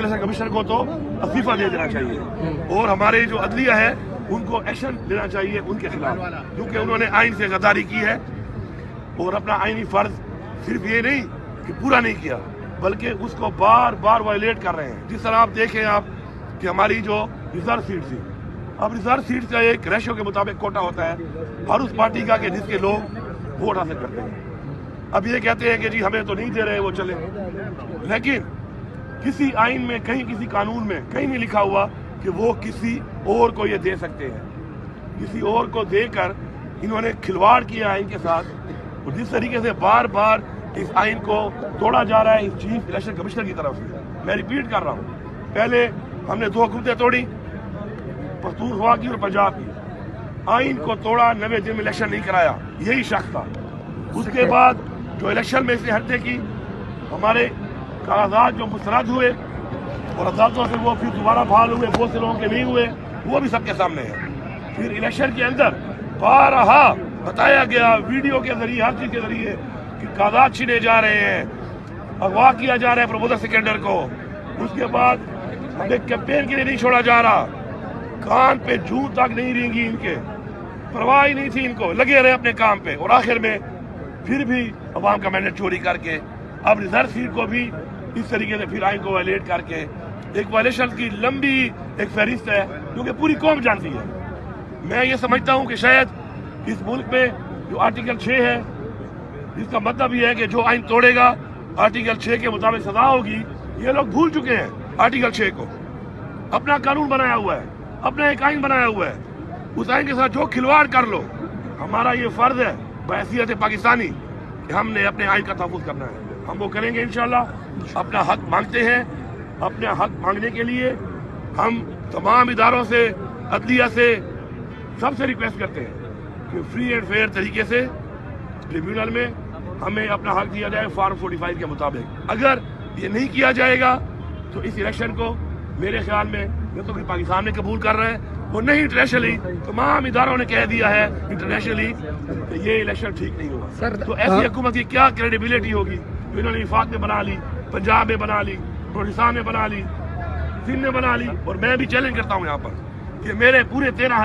Election commissioner को तो इस्तीफा दे देना चाहिए और हमारे जो अदलिया है उनको एक्शन लेना चाहिए उनके खिलाफ, क्योंकि उन्होंने आइन से गद्दारी की है और अपना आइनी फर्ज सिर्फ ये नहीं कि पूरा नहीं किया बल्कि उसको बार बार वायलेट कर रहे हैं। जिस तरह आप देखें आप कि हमारी जो रिजर्व सीट थी, अब रिजर्व सीट का एक रेशो के मुताबिक कोटा होता है हर उस पार्टी का कि जिसके लोग वोट हासिल करते हैं। अब ये कहते हैं कि जी हमें तो नहीं दे रहे वो चले, लेकिन किसी आइन में कहीं किसी कानून में कहीं नहीं लिखा हुआ कि वो किसी और को ये दे सकते हैं। किसी और को देकर इन्होंने खिलवाड़ किया आइन के साथ और जिस तरीके से बार बार इस आइन को तोड़ा जा रहा है इस चीफ इलेक्शन कमिश्नर की तरफ से। मैं रिपीट कर रहा हूँ, पहले हमने 2 हुकूमतें तोड़ी, पख्तूनख्वा की और पंजाब की। आइन को तोड़ा, 90 दिन में इलेक्शन नहीं कराया, यही शख्स था। उसके बाद जो इलेक्शन में इसने हत्या की, हमारे कागजात जो मुस्तरद हुए और अदालतों से वो फिर दोबारा बहाल हुए, बहुत से लोगों के नहीं हुए, वो भी सबके सामने है। फिर इलेक्शन के अंदर बारहा बताया गया वीडियो के जरिए, हर चीज के जरिए कि कागजात छीने जा रहे हैं, अगवा किया जा रहा है प्रमोदर सिकंदर को। उसके बाद हमें कैंपेन के लिए नहीं छोड़ा जा रहा, कान पे जूं तक नहीं रेंगी इनके, परवाह ही नहीं थी इनको, लगे रहे अपने काम पे और आखिर में फिर भी अवाम का मैंडेट चोरी करके अब रिजर्व सीट को भी इस तरीके से फिर आइन को वायलेट करके एक वायलेशन की लंबी एक फहरिस्त है, क्योंकि पूरी कौम जानती है। मैं ये समझता हूँ कि शायद इस मुल्क में जो आर्टिकल 6 है, इसका मतलब ये है कि जो आइन तोड़ेगा आर्टिकल 6 के मुताबिक सजा होगी। ये लोग भूल चुके हैं आर्टिकल 6 को, अपना कानून बनाया हुआ है, अपना एक आइन बनाया हुआ है, उस आइन के साथ जो खिलवाड़ कर लो। हमारा ये फर्ज है बहैसियत पाकिस्तानी कि हमने अपने आइन का तहफ़्फ़ुज़ करना है, हम वो करेंगे इंशाल्लाह। अपना हक मांगते हैं, अपने हक मांगने के लिए हम तमाम इदारों से, अदलिया से, सबसे रिक्वेस्ट करते हैं कि फ्री एंड फेयर तरीके से ट्रिब्यूनल में हमें अपना हक दिया जाए फॉर्म 45 के मुताबिक। अगर ये नहीं किया जाएगा तो इस इलेक्शन को मेरे ख्याल में न तो कि पाकिस्तान में कबूल कर रहे हैं और नहीं इंटरनेशनली तमाम इदारों ने कह दिया है इंटरनेशनली कि ये इलेक्शन ठीक नहीं होगा। तो ऐसी हुकूमत की क्या क्रेडिबिलिटी होगी जो इन्होंने वफाक में बना ली, पंजाब में बना ली, बलूचिस्तान में बना ली, सिंध में बना ली। और मैं भी चैलेंज करता हूँ यहाँ पर कि मेरे पूरे 13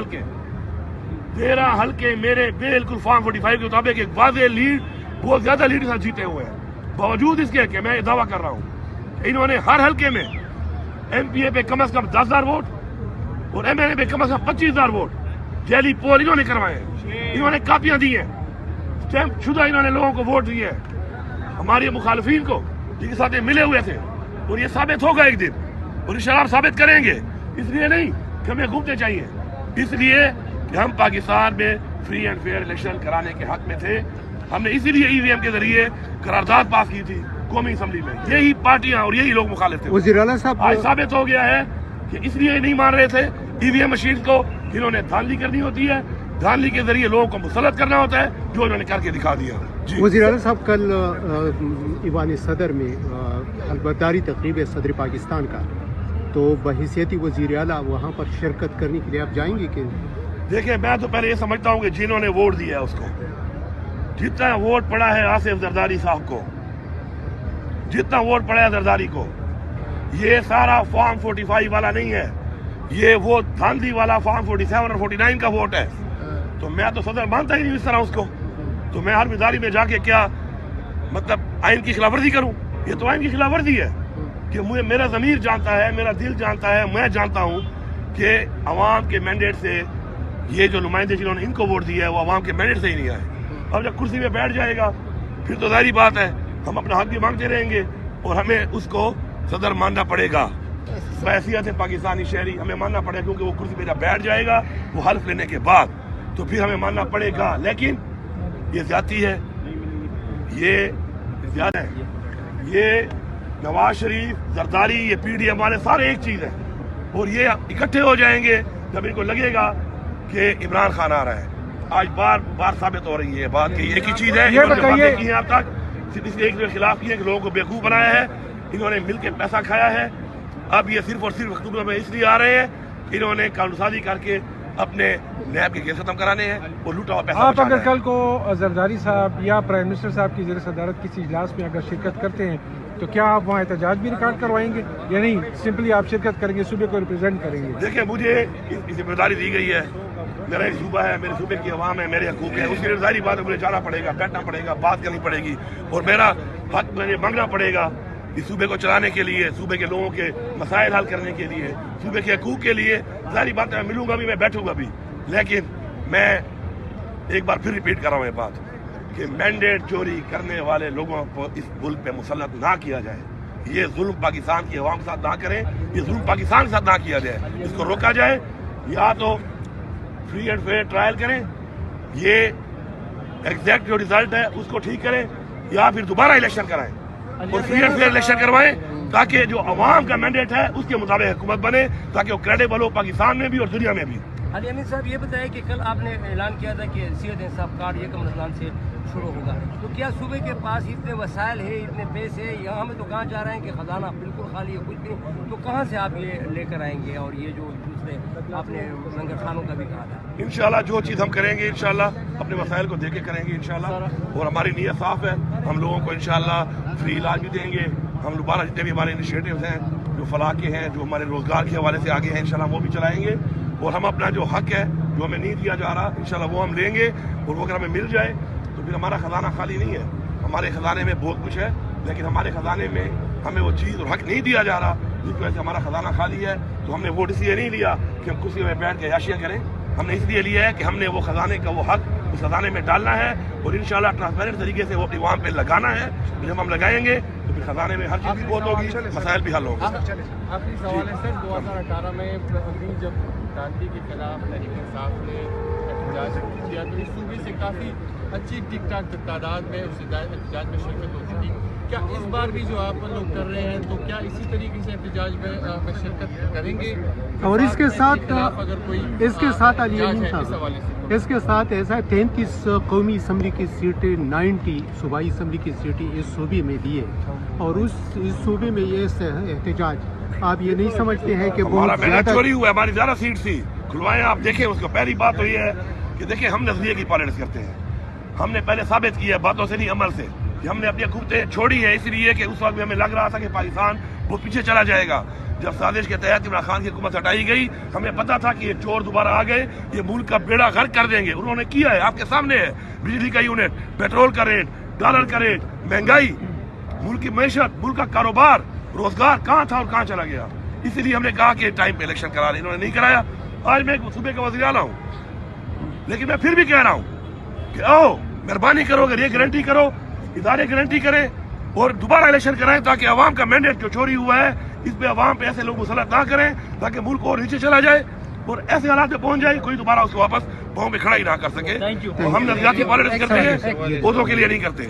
हल्के मेरे बिल्कुल फॉर्म 45 के मुताबिक एक वाज़ेह लीड, बहुत ज्यादा लीड के साथ जीते हुए हैं। बावजूद इसके कि मैं ये दावा कर रहा हूँ इन्होंने हर हल्के में MPA पे कम से कम 10,000 वोट और MNA पे कम से कम 25,000 वोट जैली पोल इन्होंने करवाए हैं। इन्होंने कापियां दी हैं, स्टैंप शुदा इन्होंने लोगों को वोट दिए हैं, हमारे मुखालिफिन को जिनके साथ ये मिले हुए थे। और ये साबित होगा एक दिन, और इंशाल्लाह साबित करेंगे। इसलिए नहीं कि हमें घूमते चाहिए, इसलिए कि हम पाकिस्तान में फ्री एंड फेयर इलेक्शन कराने के हक में थे। हमने इसीलिए EVM के जरिए करारदाद पास की थी कौमी असम्बली में। यही पार्टियां और यही लोग मुखालिफ थे। वज़ीर आला साहब आज साबित हो गया है कि इसलिए नहीं मान रहे थे EVM मशीन को, इन्होंने धांधली करनी होती है, धांधली के जरिए लोगों को मुसल्लत करना होता है, जो इन्होंने करके दिखा दिया। वज़ीर आला साहब कल ईवान सदर में अलबर्दारी तकरीब है सदर पाकिस्तान का, तो बहैसियत वज़ीर आला वहाँ पर शिरकत करने के लिए आप जाएंगे कि? देखिए, मैं तो पहले ये समझता हूँ कि जिन्होंने वोट दिया है उसको, जितना वोट पड़ा है आसिफ जरदारी साहब को, जितना वोट पड़ा है जरदारी को, ये सारा फॉर्म 45 वाला नहीं है, ये वो धांधली वाला फॉर्म 47 और 49 का वोट है। तो मैं तो सदर मानता ही नहीं इस तरह उसको, तो मैं हर मिजारी में जाके क्या मतलब आइन की खिलाफवर्जी करूं? ये तो आइन की खिलाफवर्जी है कि मुझे मेरा ज़मीर जानता है, मेरा दिल जानता है, मैं जानता हूं कि अवाम के मैंडेट से ये जो नुमाइंदे जिन्होंने इनको वोट दिया है वो अवाम के मैंडेट से ही नहीं आए। अब जब कुर्सी पे बैठ जाएगा फिर तो जाहिर बात है हम अपना हक भी मांगते रहेंगे और हमें उसको सदर मानना पड़ेगा। बहैसियत है पाकिस्तानी शहरी हमें मानना पड़ेगा, क्योंकि वो कुर्सी पे जब बैठ जाएगा वो हल्फ लेने के बाद तो फिर हमें मानना पड़ेगा। लेकिन ये ज्यादती है, ये ज्यादा है, ये नवाज शरीफ, जरदारी, ये PDM वाले सारे एक चीज है और ये इकट्ठे हो जाएंगे जब इनको लगेगा कि इमरान खान आ रहा है। आज बार बार साबित हो रही है बात कि एक ही चीज है, इन्होंने बातें की हैं अब तक, सिर्फ इसलिए एक के खिलाफ की है कि लोगों को बेवकूफ बनाया है, इन्होंने मिलकर पैसा खाया है। अब ये सिर्फ और सिर्फ अक्टूबर में इसलिए आ रहे हैं, इन्होंने कानूनसाजी करके अपने नैब के केस खत्म कराने हैं और लूटा हुआ पैसा। आप अगर कल को जरदारी साहब या प्राइम मिनिस्टर साहब की ज़ेर सदारत किसी इजलास में अगर शिरकत करते हैं تو کیا آپ وہاں احتجاج بھی ریکارڈ کروائیں گے یا نہیں سمپلی آپ شرکت کریں گے, صوبے کو ریپرزینٹ کریں گے؟ دیکھیں مجھے ذمہ داری دی گئی ہے, میرا ایک صوبہ ہے, میرے صوبے کی عوام ہے, میرے حقوق ہیں, اس کے لیے ظاہری بات ہے مجھے جانا پڑے گا, بیٹھنا پڑے گا, بات کرنی پڑے گی, اور میرا حق مجھے مانگنا پڑے گا اس صوبے کو چلانے کے لیے, صوبے کے لوگوں کے مسائل حل کرنے کے لیے, صوبے کے حقوق کے لیے. ظاہری بات ہے میں ملوں گا بھی, میں بیٹھوں گا بھی, لیکن میں ایک بار پھر ریپیٹ کر رہا ہوں یہ بات کہ مینڈیٹ چوری کرنے والے لوگوں کو اس ملک پہ مسلط نہ کیا جائے. یہ ظلم پاکستان کی عوام کے ساتھ نہ کریں, یہ ظلم پاکستان کے ساتھ نہ کیا جائے, اس کو روکا جائے. یا تو فری اینڈ فیئر ٹرائل کریں, یہ ایگزیکٹ جو ریزلٹ ہے اس کو ٹھیک کریں, یا پھر دوبارہ الیکشن کرائیں اور فری اینڈ فیئر الیکشن کروائیں, تاکہ جو عوام کا مینڈیٹ ہے اس کے مطابق حکومت بنے, تاکہ وہ کریڈیبل ہو پاکستان میں بھی اور دنیا میں بھی. علی امین صاحب یہ بتائیں کہ کل آپ نے اعلان کیا تھا کہ صحت انصاف کارڈ یہ کم رمضان سے شروع ہوگا, تو کیا صوبے کے پاس اتنے وسائل ہیں, اتنے پیسے ہیں؟ یہاں ہمیں تو کہاں جا رہے ہیں کہ خزانہ بالکل خالی ہے, کچھ بھی, تو کہاں سے آپ یہ لے کر آئیں گے؟ اور یہ جو دوسرے آپ نے لنگر خانوں کا بھی کہا تھا, انشاءاللہ جو چیز ہم کریں گے انشاءاللہ اپنے وسائل کو دے کے کریں گے انشاءاللہ, اور ہماری نیت صاف ہے. ہم لوگوں کو انشاءاللہ فری علاج بھی دیں گے. ہم دوبارہ جتنے بھی ہمارے انیشیٹوز ہیں جو فلاح کے ہیں, جو ہمارے روزگار کے حوالے سے آگے ہیں, انشاءاللہ وہ بھی چلائیں گے. اور ہم اپنا جو حق ہے جو ہمیں نہیں دیا جا رہا انشاءاللہ وہ ہم لیں گے, اور وہ اگر ہمیں مل جائے تو پھر ہمارا خزانہ خالی نہیں ہے. ہمارے خزانے میں بہت کچھ ہے, لیکن ہمارے خزانے میں ہمیں وہ چیز اور حق نہیں دیا جا رہا, جس کی وجہ سے ہمارا خزانہ خالی ہے. تو ہم نے وہ ڈیسیژن نہیں لیا کہ ہم کرسی میں بیٹھ کے عیاشیاں کریں, ہم نے اس لیے لیا ہے کہ ہم نے وہ خزانے کا وہ حق اس خزانے میں ڈالنا ہے, اور انشاءاللہ ٹرانسپیرنٹ طریقے سے وہ اپنی عوام پہ لگانا ہے. جب ہم لگائیں گے تو پھر خزانے میں ہر چیز کی بہت ہوگی, مسائل بھی حل ہوں گے. آخری سوال ہے سر, 2018 میں جب گاندھی کے خلاف تحریک انصاف نے احتجاج کیا تو اس صوبے سے کافی اچھی ٹھیک ٹھاک تعداد میں اس احتجاج میں شرکت ہوتی تھی. کیا اس بار بھی جو آپ لوگ کر رہے ہیں تو کیا اسی طریقے سے احتجاج میں شرکت کریں گے؟ اور اس کے ساتھ علی امین اس صاحب, حوالے سے اس کے ساتھ ایسا 33 قومی اسمبلی کی سیٹیں 90 صوبائی اسمبلی کی سیٹیں اس صوبے میں دیے, اور اس صوبے میں یہ احتجاج آپ یہ نہیں سمجھتے ہیں کہ ہمارا بہت مینڈیٹ زیادہ چوری ہوا ہے, ہماری زیادہ سیٹ تھی, کھلوائیں آپ دیکھیں اس کو. پہلی بات تو یہ ہے کہ دیکھیں ہم نظریے کی پالیٹکس کرتے ہیں. ہم نے پہلے ثابت کیا ہے باتوں سے نہیں عمل سے کہ ہم نے اپنی حکومتیں چھوڑی ہے, اس لیے کہ اس وقت میں ہمیں لگ رہا تھا کہ پاکستان بہت پیچھے چلا جائے گا. جب سازش کے تحت عمران خان کی حکومت ہٹائی گئی, ہمیں پتا تھا کہ یہ چور دوبارہ آ گئے, یہ ملک کا بیڑا غرق کر دیں گے. انہوں نے کیا ہے, آپ کے سامنے ہے, بجلی کا یونٹ, پیٹرول کا ریٹ, ڈالر کا ریٹ, مہنگائی, ملک کی معیشت, ملک کا کاروبار, روزگار کہاں تھا اور کہاں چلا گیا. اسی لیے ہم نے کہا کہ ٹائم پہ الیکشن کرا لیں, انہوں نے نہیں کرایا. آج میں ایک صوبے کا وزیر اعلیٰ ہوں, لیکن میں پھر بھی کہہ رہا ہوں کہ آؤ مہربانی کرو, اگر یہ گارنٹی کرو, ادارے گارنٹی کریں اور دوبارہ الیکشن کرائیں, تاکہ عوام کا مینڈیٹ جو چوری ہوا ہے اس پہ عوام پہ ایسے لوگ مسلط نہ کریں, تاکہ ملک اور نیچے چلا جائے اور ایسے حالات پہ پہنچ جائے کوئی دوبارہ اس کو واپس پاؤں پہ کھڑا ہی نہ کر سکے. ہم نظریاتی پالیٹکس کرتے ہیں, عہدوں کے لیے نہیں کرتے.